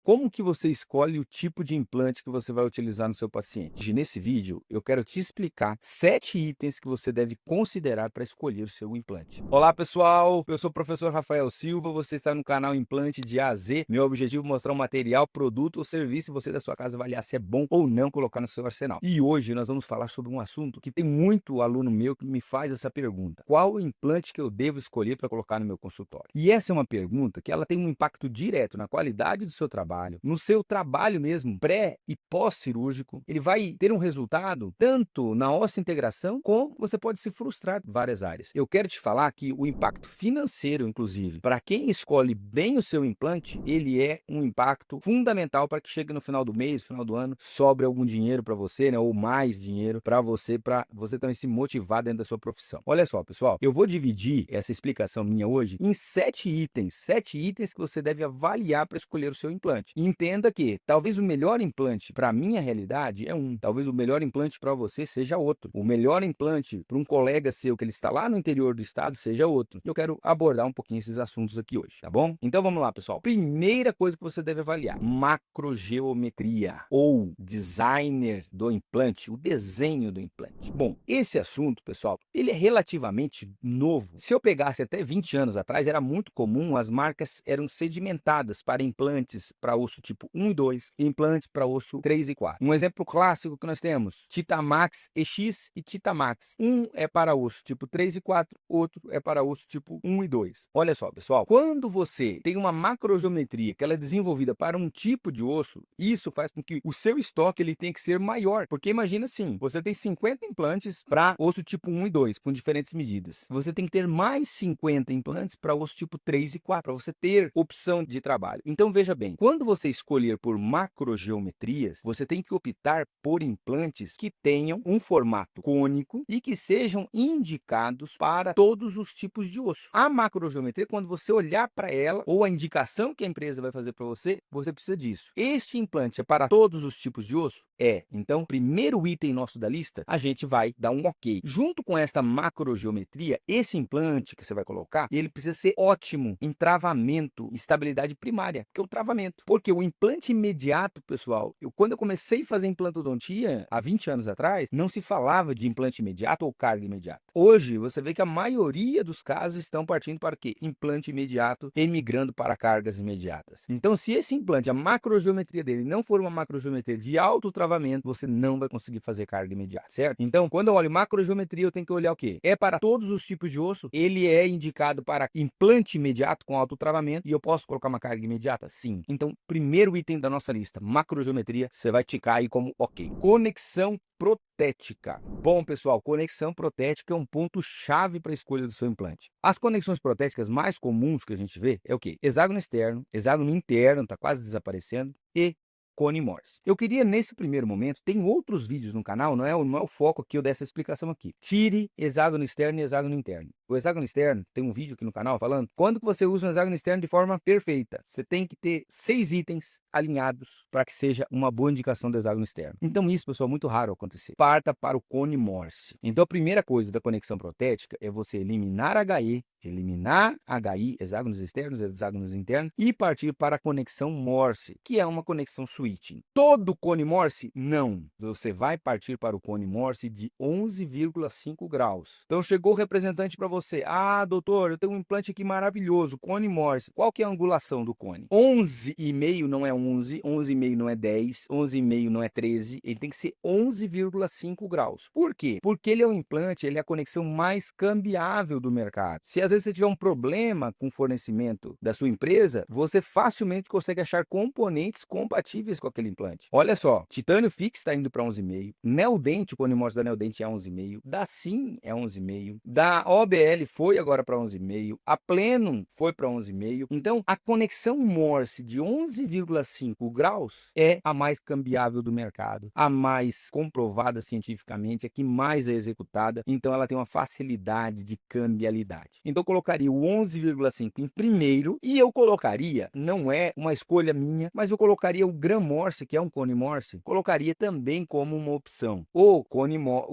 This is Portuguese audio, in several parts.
Como que você escolhe o tipo de implante que você vai utilizar no seu paciente? Nesse vídeo, eu quero te explicar 7 itens que você deve considerar para escolher o seu implante. Olá, pessoal! Eu sou o professor Rafael Silva, você está no canal Implante de A a Z. Meu objetivo é mostrar um material, produto ou serviço e você da sua casa avaliar se é bom ou não colocar no seu arsenal. E hoje nós vamos falar sobre um assunto que tem muito aluno meu que me faz essa pergunta: qual o implante que eu devo escolher para colocar no meu consultório? E essa é uma pergunta que ela tem um impacto direto na qualidade do seu trabalho, no seu trabalho mesmo, pré e pós-cirúrgico. Ele vai ter um resultado tanto na integração, como você pode se frustrar em várias áreas. Eu quero te falar que o impacto financeiro, inclusive, para quem escolhe bem o seu implante, ele é um impacto fundamental para que chegue no final do mês, no final do ano, sobre algum dinheiro para você, né, ou mais dinheiro para você também se motivar dentro da sua profissão. Olha só, pessoal, eu vou dividir essa explicação minha hoje em 7 itens que você deve avaliar para escolher o seu implante. E entenda que talvez o melhor implante para a minha realidade é talvez o melhor implante para você seja outro. O melhor implante para um colega seu que ele está lá no interior do estado seja outro. Eu quero abordar um pouquinho esses assuntos aqui hoje, tá bom? Então vamos lá, pessoal. Primeira coisa que você deve avaliar: macrogeometria ou designer do implante, o desenho do implante. Bom, esse assunto, pessoal, ele é relativamente novo. Se eu pegasse até 20 anos atrás, era muito comum, as marcas eram sedimentadas para implantes para osso tipo 1 e 2, implantes para osso 3 e 4. Um exemplo clássico que nós temos: Titamax EX e Titamax. Um é para osso tipo 3 e 4, outro é para osso tipo 1 e 2. Olha só, pessoal, quando você tem uma macrogeometria que ela é desenvolvida para um tipo de osso, isso faz com que o seu estoque ele tenha que ser maior, porque imagina assim, você tem 50 implantes para osso tipo 1 e 2, com diferentes medidas. Você tem que ter mais 50 implantes para osso tipo 3 e 4, para você ter opção de trabalho. Então veja bem, quando você escolher por macrogeometrias, você tem que optar por implantes que tenham um formato cônico e que sejam indicados para todos os tipos de osso. A macrogeometria, quando você olhar para ela, ou a indicação que a empresa vai fazer para você, você precisa disso. Este implante é para todos os tipos de osso? É. Então, primeiro item nosso da lista, a gente vai dar um ok. Junto com esta macrogeometria, esse implante que você vai colocar, ele precisa ser ótimo em travamento, estabilidade primária, que é o travamento. Porque o implante imediato, pessoal, quando eu comecei a fazer implantodontia, há 20 anos atrás, não se falava de implante imediato ou carga imediata. Hoje, você vê que a maioria dos casos estão partindo para o quê? Implante imediato, emigrando para cargas imediatas. Então, se esse implante, a macrogeometria dele não for uma macrogeometria de alto travamento, você não vai conseguir fazer carga imediata, certo? Então, quando eu olho macrogeometria, eu tenho que olhar o quê? É para todos os tipos de osso, ele é indicado para implante imediato com alto travamento e eu posso colocar uma carga imediata? Sim. Então, primeiro item da nossa lista, macrogeometria, você vai ticar aí como ok. Conexão protética. Bom, pessoal, conexão protética é um ponto chave para a escolha do seu implante. As conexões protéticas mais comuns que a gente vê é o quê? Hexágono externo, hexágono interno, está quase desaparecendo, e cone Morse. Eu queria, nesse primeiro momento, tem outros vídeos no canal, não é o foco aqui dessa explicação aqui. Tire hexágono externo e hexágono interno. O hexágono externo, tem um vídeo aqui no canal falando quando que você usa um hexágono externo de forma perfeita. Você tem que ter 6 itens alinhados para que seja uma boa indicação do hexágono externo. Então isso, pessoal, é muito raro acontecer. Parta para o cone Morse. Então a primeira coisa da conexão protética é você eliminar HI, hexágonos externos, hexágonos internos, e partir para a conexão Morse, que é uma conexão switching. Todo cone Morse? Não. Você vai partir para o cone Morse de 11,5 graus. Então chegou o representante para você: ah, doutor, eu tenho um implante aqui maravilhoso, cone Morse. Qual que é a angulação do cone? 11,5 não é 11, 11,5 não é 10, 11,5 não é 13, ele tem que ser 11,5 graus. Por quê? Porque ele é um implante, ele é a conexão mais cambiável do mercado. Se às vezes você tiver um problema com o fornecimento da sua empresa, você facilmente consegue achar componentes compatíveis com aquele implante. Olha só, titânio fix está indo para 11,5, Neodente, o cone Morse da Neodente é 11,5, da Sim é 11,5, da OBL foi agora para 11,5, a Plenum foi para 11,5. Então, a conexão Morse de 11,5 graus é a mais cambiável do mercado, a mais comprovada cientificamente, a que mais é executada. Então, ela tem uma facilidade de cambialidade. Então, eu colocaria o 11,5 em primeiro e eu colocaria, não é uma escolha minha, mas eu colocaria o Gram Morse, que é um cone Morse, colocaria também como uma opção. O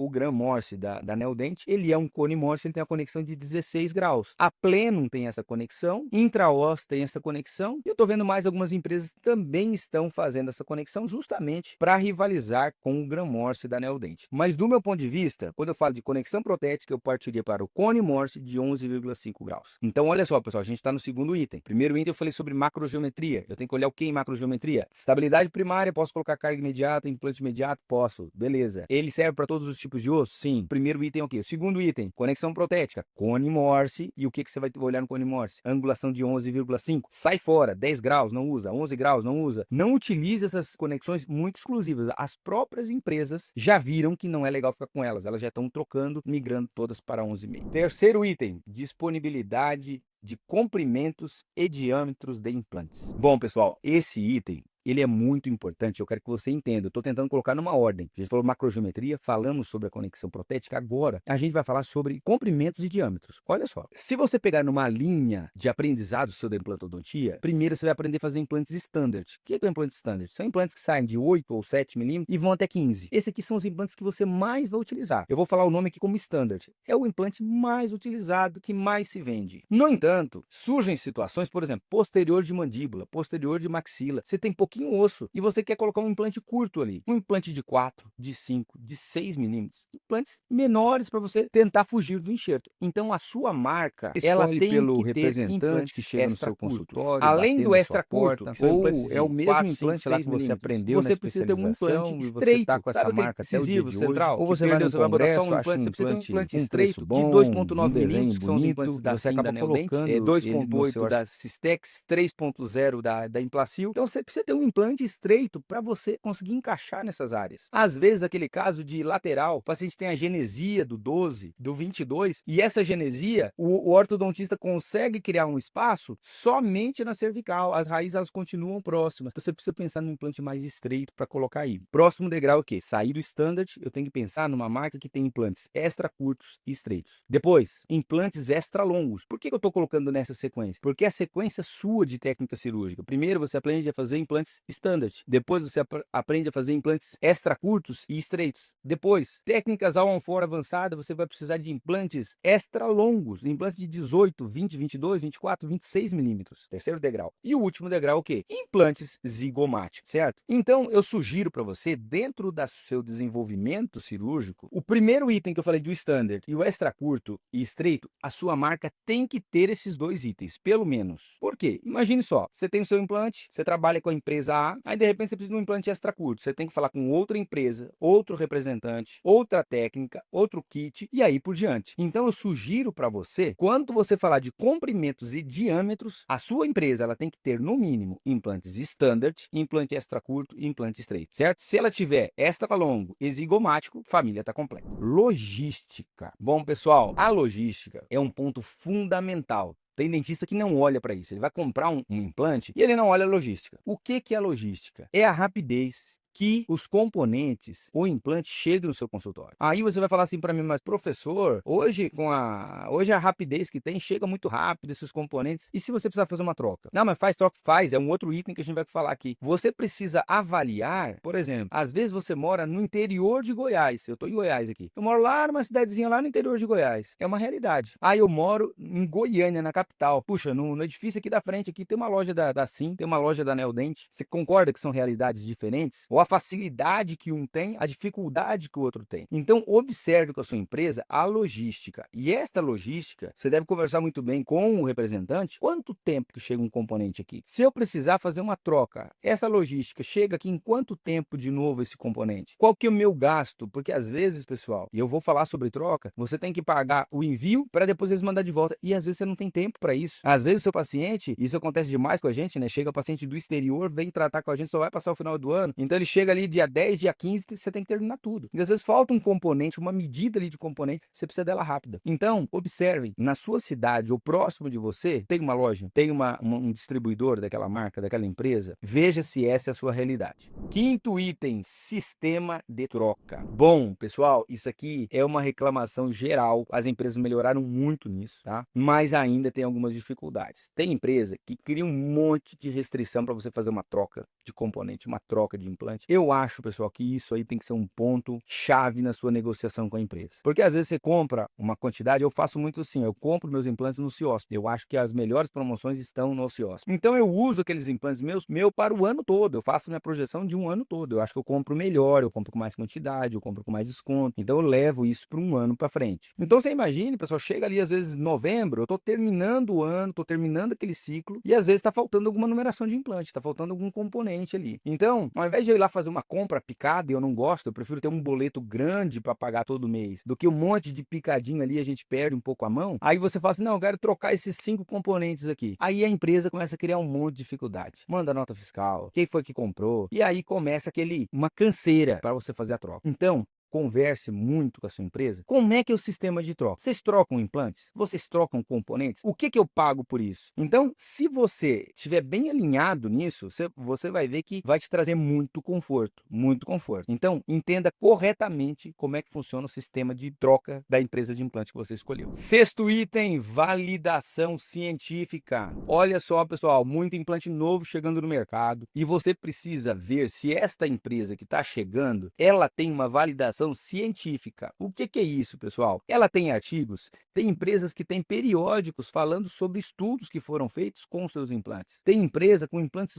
Gram Morse da Neodente, ele é um cone Morse, ele tem a conexão de 16 graus. A Plenum tem essa conexão, Intraos tem essa conexão, e eu estou vendo mais algumas empresas que também estão fazendo essa conexão justamente para rivalizar com o Graham Morse da Neodent. Mas do meu ponto de vista, quando eu falo de conexão protética, eu partiria para o cone Morse de 11,5 graus. Então olha só, pessoal, a gente está no segundo item. Primeiro item eu falei sobre macrogeometria. Eu tenho que olhar o que em macrogeometria? Estabilidade primária, posso colocar carga imediata, implante imediato? Posso, beleza. Ele serve para todos os tipos de osso? Sim. Primeiro item é o quê? O segundo item, conexão protética, cone Morse. E o que você vai olhar no cone Morse? Angulação de 11,5. Sai fora, 10 graus, não usa, 11 graus, não usa. Não utilize essas conexões muito exclusivas. As próprias empresas já viram que não é legal ficar com elas. Elas já estão trocando, migrando todas para 11,5. Terceiro item, disponibilidade de comprimentos e diâmetros de implantes. Bom, pessoal, esse item ele é muito importante, eu quero que você entenda. Eu estou tentando colocar numa ordem. A gente falou macrogeometria, falamos sobre a conexão protética. Agora, a gente vai falar sobre comprimentos e diâmetros. Olha só, se você pegar numa linha de aprendizado seu da implantodontia, primeiro você vai aprender a fazer implantes standard. O que é o implante standard? São implantes que saem de 8 ou 7 milímetros e vão até 15. Esses aqui são os implantes que você mais vai utilizar. Eu vou falar o nome aqui como standard. É o implante mais utilizado, que mais se vende. No entanto, surgem situações, por exemplo, posterior de mandíbula, posterior de maxila. Você tem pouquinho osso e você quer colocar um implante curto ali, um implante de 4, de 5, de 6 milímetros, implantes menores para você tentar fugir do enxerto. Então a sua marca, ela tem pelo que ter representante que chega no seu consultório, além do extra curto, ou é o mesmo implante lá que você aprendeu na especialização e você está com essa marca até o dia de hoje, ou você vai no congresso, acha um implante estreito de 2,9 milímetros, que são os implantes da você acaba colocando 2,8 da Systex, 3,0 da Implacil. Então você precisa ter um implante estreito para você conseguir encaixar nessas áreas. Às vezes, aquele caso de lateral, o paciente tem a genesia do 12, do 22, e essa genesia, o ortodontista consegue criar um espaço somente na cervical. As raízes elas continuam próximas. Então, você precisa pensar num implante mais estreito para colocar aí. Próximo degrau é o quê? Sair do standard, eu tenho que pensar numa marca que tem implantes extra curtos e estreitos. Depois, implantes extra longos. Por que eu estou colocando nessa sequência? Porque é a sequência sua de técnica cirúrgica. Primeiro, você aprende a fazer implantes standard. Depois você aprende a fazer implantes extra curtos e estreitos. Depois, técnicas all on 4 avançada, você vai precisar de implantes extra longos, implantes de 18, 20, 22, 24, 26 milímetros. Terceiro degrau. E o último degrau é o quê? Implantes zigomáticos, certo? Então, eu sugiro para você, dentro do seu desenvolvimento cirúrgico, o primeiro item que eu falei do standard e o extra curto e estreito, a sua marca tem que ter esses dois itens, pelo menos. Por quê? Imagine só, você tem o seu implante, você trabalha com a empresa A, aí de repente você precisa de um implante extra curto, você tem que falar com outra empresa, outro representante, outra técnica, outro kit e aí por diante. Então eu sugiro para você, quando você falar de comprimentos e diâmetros, a sua empresa ela tem que ter no mínimo implantes standard, implante extra curto e implante estreito, certo? Se ela tiver extra longo e zigomático, família está completa. Logística. Bom, pessoal, a logística é um ponto fundamental. Tem dentista que não olha para isso. Ele vai comprar um implante e ele não olha a logística. O que é a logística? É a rapidez que os componentes, o implante chega no seu consultório. Aí você vai falar assim para mim, mas professor, hoje a rapidez que tem, chega muito rápido esses componentes. E se você precisar fazer uma troca? Não, mas faz troca, faz. É um outro item que a gente vai falar aqui. Você precisa avaliar, por exemplo, às vezes você mora no interior de Goiás. Eu estou em Goiás aqui. Eu moro lá numa cidadezinha lá no interior de Goiás. É uma realidade. Aí eu moro em Goiânia, na capital. Puxa, no edifício aqui da frente aqui tem uma loja da Sim, tem uma loja da Neodent. Você concorda que são realidades diferentes? Ou a facilidade que um tem, a dificuldade que o outro tem. Então, observe com a sua empresa a logística. E esta logística, você deve conversar muito bem com o representante. Quanto tempo que chega um componente aqui? Se eu precisar fazer uma troca, essa logística chega aqui em quanto tempo de novo esse componente? Qual que é o meu gasto? Porque às vezes, pessoal, e eu vou falar sobre troca, você tem que pagar o envio para depois eles mandar de volta. E às vezes você não tem tempo para isso. Às vezes o seu paciente, isso acontece demais com a gente, né? Chega o paciente do exterior, vem tratar com a gente, só vai passar o final do ano. Então ele chega ali dia 10, dia 15, você tem que terminar tudo. E às vezes falta um componente, uma medida ali de componente, você precisa dela rápida. Então, observe, na sua cidade ou próximo de você, tem uma loja, tem um distribuidor daquela marca, daquela empresa, veja se essa é a sua realidade. Quinto item, sistema de troca. Bom, pessoal, isso aqui é uma reclamação geral, as empresas melhoraram muito nisso, tá? Mas ainda tem algumas dificuldades. Tem empresa que cria um monte de restrição para você fazer uma troca de componente, uma troca de implante. Eu acho, pessoal, que isso aí tem que ser um ponto chave na sua negociação com a empresa. Porque às vezes você compra uma quantidade, eu faço muito assim, eu compro meus implantes no Ciosk. Eu acho que as melhores promoções estão no Ciosk. Então eu uso aqueles implantes meu para o ano todo. Eu faço minha projeção de um ano todo. Eu acho que eu compro melhor, eu compro com mais quantidade, eu compro com mais desconto. Então eu levo isso para um ano para frente. Então você imagine, pessoal, chega ali às vezes novembro, eu tô terminando o ano, tô terminando aquele ciclo e às vezes está faltando alguma numeração de implante, está faltando algum componente ali. Então, ao invés de eu ir lá fazer uma compra picada, e eu não gosto, eu prefiro ter um boleto grande para pagar todo mês, do que um monte de picadinho ali, a gente perde um pouco a mão. Aí você fala assim, não, eu quero trocar esses 5 componentes aqui. Aí a empresa começa a criar um monte de dificuldade. Manda nota fiscal, quem foi que comprou? E aí começa uma canseira para você fazer a troca. Então, converse muito com a sua empresa. Como é que é o sistema de troca? Vocês trocam implantes? Vocês trocam componentes? O que eu pago por isso? Então, se você estiver bem alinhado nisso, você vai ver que vai te trazer muito conforto, muito conforto. Então, entenda corretamente como é que funciona o sistema de troca da empresa de implante que você escolheu. Sexto item, validação científica. Olha só, pessoal, muito implante novo chegando no mercado e você precisa ver se esta empresa que está chegando, ela tem uma validação científica. O que é isso, pessoal? Ela tem artigos, tem empresas que têm periódicos falando sobre estudos que foram feitos com seus implantes. Tem empresa com implantes,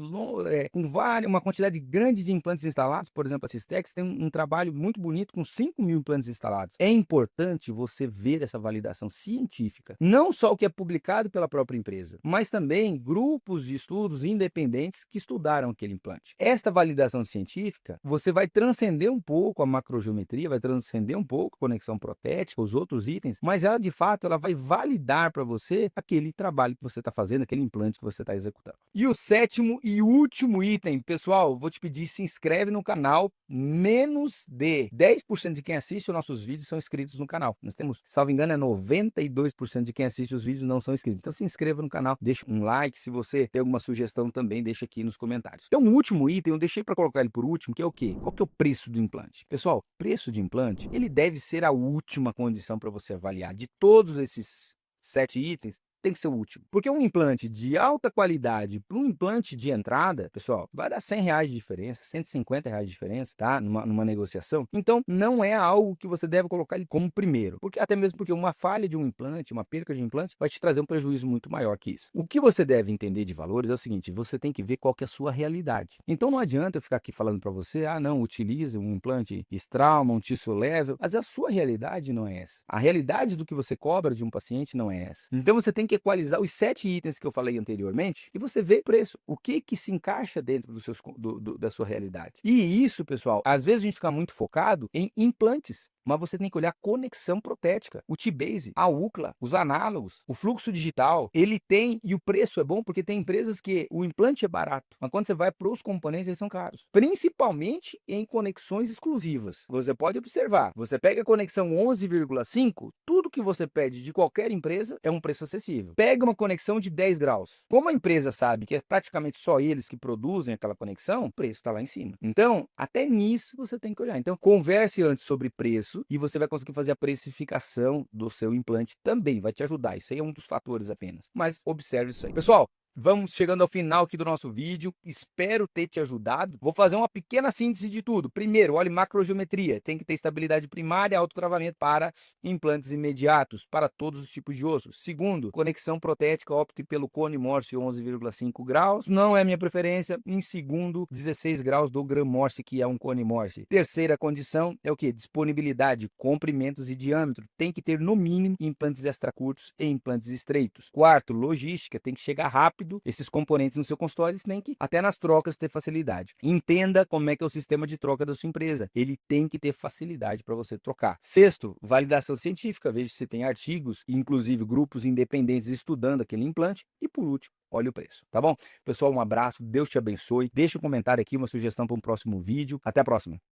uma quantidade grande de implantes instalados, por exemplo, a Systex tem um trabalho muito bonito com 5.000 implantes instalados. É importante você ver essa validação científica, não só o que é publicado pela própria empresa, mas também grupos de estudos independentes que estudaram aquele implante. Esta validação científica, você vai transcender um pouco a macrogeometria, vai transcender um pouco a conexão protética, os outros itens, mas ela de fato ela vai validar para você aquele trabalho que você está fazendo, aquele implante que você está executando. E o sétimo e último item, pessoal, vou te pedir, se inscreve no canal. Menos de 10% de quem assiste os nossos vídeos são inscritos no canal. Nós temos, salvo engano, 92% de quem assiste os vídeos não são inscritos. Então se inscreva no canal, deixa um like, se você tem alguma sugestão também, deixa aqui nos comentários. Então o último item, eu deixei para colocar ele por último, que é o quê? Qual que é o preço do implante? Pessoal, preço de implante, ele deve ser a última condição para você avaliar. De todos esses 7 itens, tem que ser o último. Porque um implante de alta qualidade para um implante de entrada, pessoal, vai dar R$100 de diferença, R$150 de diferença, tá? Numa negociação. Então, não é algo que você deve colocar ele como primeiro. Até mesmo porque uma falha de um implante, uma perca de implante, vai te trazer um prejuízo muito maior que isso. O que você deve entender de valores é o seguinte, você tem que ver qual que é a sua realidade. Então, não adianta eu ficar aqui falando para você, não, utilize um implante Straumann, um tissue level, mas a sua realidade não é essa. A realidade do que você cobra de um paciente não é essa. Então, você tem que equalizar os 7 itens que eu falei anteriormente e você vê o preço, o que se encaixa dentro da sua realidade. E isso, pessoal, às vezes a gente fica muito focado em implantes, mas você tem que olhar a conexão protética, o T-Base, a UCLA, os análogos, o fluxo digital. Ele tem, e o preço é bom porque tem empresas que o implante é barato, mas quando você vai para os componentes, eles são caros. Principalmente em conexões exclusivas. Você pode observar, você pega a conexão 11,5, tudo que você pede de qualquer empresa é um preço acessível. Pega uma conexão de 10 graus. Como a empresa sabe que é praticamente só eles que produzem aquela conexão, o preço está lá em cima. Então, até nisso você tem que olhar. Então, converse antes sobre preço, e você vai conseguir fazer a precificação do seu implante também, vai te ajudar. Isso aí é um dos fatores apenas, mas observe isso aí. Pessoal, vamos chegando ao final aqui do nosso vídeo, espero ter te ajudado. Vou fazer uma pequena síntese de tudo. Primeiro, olhe macrogeometria, tem que ter estabilidade primária e autotravamento para implantes imediatos, para todos os tipos de osso. Segundo, conexão protética, opte pelo cone Morse 11,5 graus, não é minha preferência. Em segundo, 16 graus do Gram Morse, que é um cone Morse. Terceira condição é o que? Disponibilidade, comprimentos e diâmetro, tem que ter no mínimo implantes extra curtos e implantes estreitos. Quarto, logística, tem que chegar rápido esses componentes no seu consultório, tem que até nas trocas ter facilidade. Entenda como é que é o sistema de troca da sua empresa, ele tem que ter facilidade para você trocar. Sexto, validação científica, veja se tem artigos, inclusive grupos independentes estudando aquele implante. E por último, olha o preço, tá bom? Pessoal, um abraço, Deus te abençoe, deixa um comentário aqui, uma sugestão para um próximo vídeo, até a próxima.